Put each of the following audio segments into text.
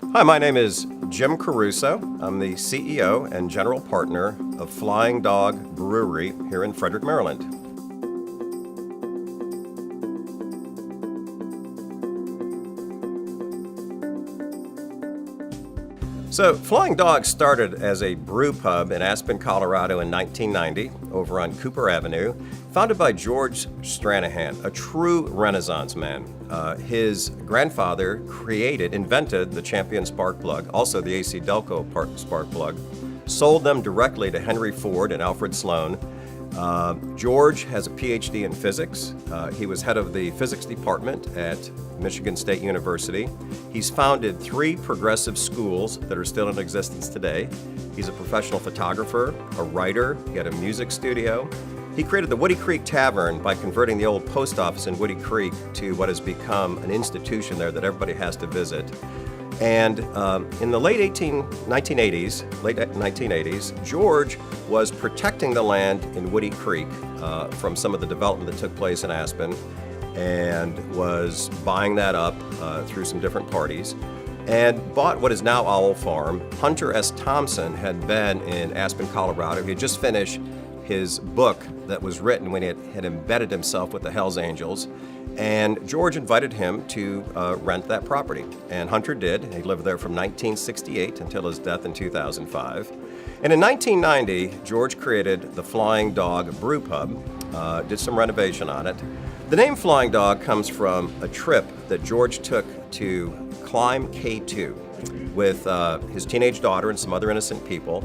Hi, my name is Jim Caruso. I'm the CEO and general partner of Flying Dog Brewery here in Frederick, Maryland. So, Flying Dog started as a brew pub in Aspen, Colorado in 1990 over on Cooper Avenue, founded by George Stranahan, a true Renaissance man. His grandfather invented the Champion spark plug, also the AC Delco spark plug, sold them directly to Henry Ford and Alfred Sloan. George has a PhD in physics. He was head of the physics department at Michigan State University. He's founded 3 progressive schools that are still in existence today. He's a professional photographer, a writer, he had a music studio. He created the Woody Creek Tavern by converting the old post office in Woody Creek to what has become an institution there that everybody has to visit. And in the late 1980s, George was protecting the land in Woody Creek from some of the development that took place in Aspen, and was buying that up through some different parties, and bought what is now Owl Farm. Hunter S. Thompson had been in Aspen, Colorado. He had just finished his book that was written when he had embedded himself with the Hells Angels. And George invited him to rent that property. And Hunter did. He lived there from 1968 until his death in 2005. And in 1990, George created the Flying Dog Brew Pub, did some renovation on it. The name Flying Dog comes from a trip that George took to climb K2 with his teenage daughter and some other innocent people.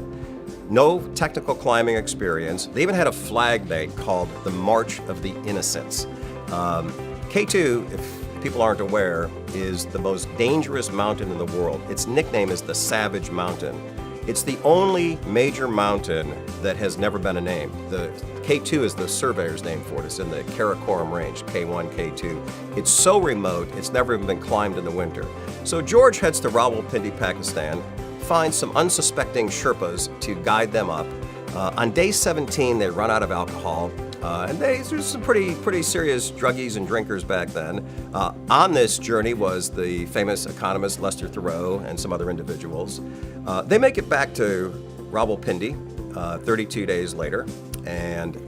No technical climbing experience. They even had a flag day called the March of the Innocents. K2, if people aren't aware, is the most dangerous mountain in the world. Its nickname is the Savage Mountain. It's the only major mountain that has never been a name. The K2 is the surveyor's name for it. It's in the Karakoram Range, K1, K2. It's so remote, it's never even been climbed in the winter. So George heads to Rawalpindi, Pakistan, finds some unsuspecting Sherpas to guide them up. On day 17, they run out of alcohol. And there's some pretty serious druggies and drinkers back then. On this journey was the famous economist Lester Thoreau and some other individuals. They make it back to Rawalpindi 32 days later, and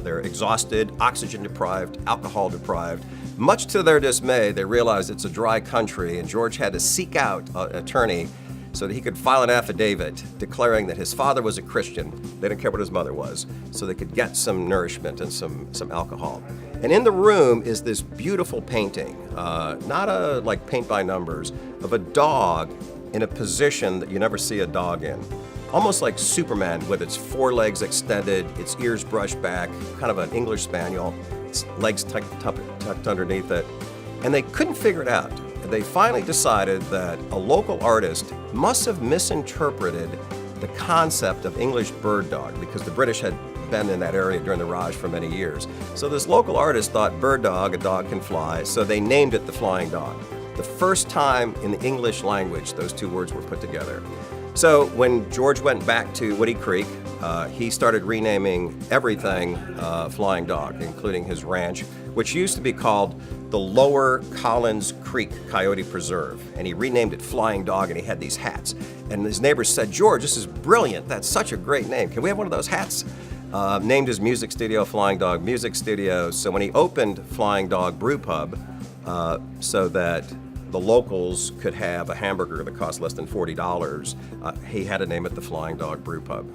they're exhausted, oxygen deprived, alcohol deprived. Much to their dismay, they realize it's a dry country, and George had to seek out an attorney so that he could file an affidavit declaring that his father was a Christian. They didn't care what his mother was, so they could get some nourishment and some alcohol. And in the room is this beautiful painting, not a like paint by numbers, of a dog in a position that you never see a dog in. Almost like Superman, with its 4 legs extended, its ears brushed back, kind of an English spaniel, its legs tucked underneath it. And they couldn't figure it out. They finally decided that a local artist must have misinterpreted the concept of English bird dog, because the British had been in that area during the Raj for many years. So this local artist thought bird dog, a dog can fly, so they named it the Flying Dog. The first time in the English language those 2 words were put together. So when George went back to Woody Creek, he started renaming everything Flying Dog, including his ranch, which used to be called the Lower Collins Creek Coyote Preserve. And he renamed it Flying Dog, and he had these hats. And his neighbors said, "George, this is brilliant. That's such a great name. Can we have one of those hats?" Named his music studio Flying Dog Music Studio. So when he opened Flying Dog Brew Pub, so that the locals could have a hamburger that cost less than $40, he had to name it the Flying Dog Brew Pub.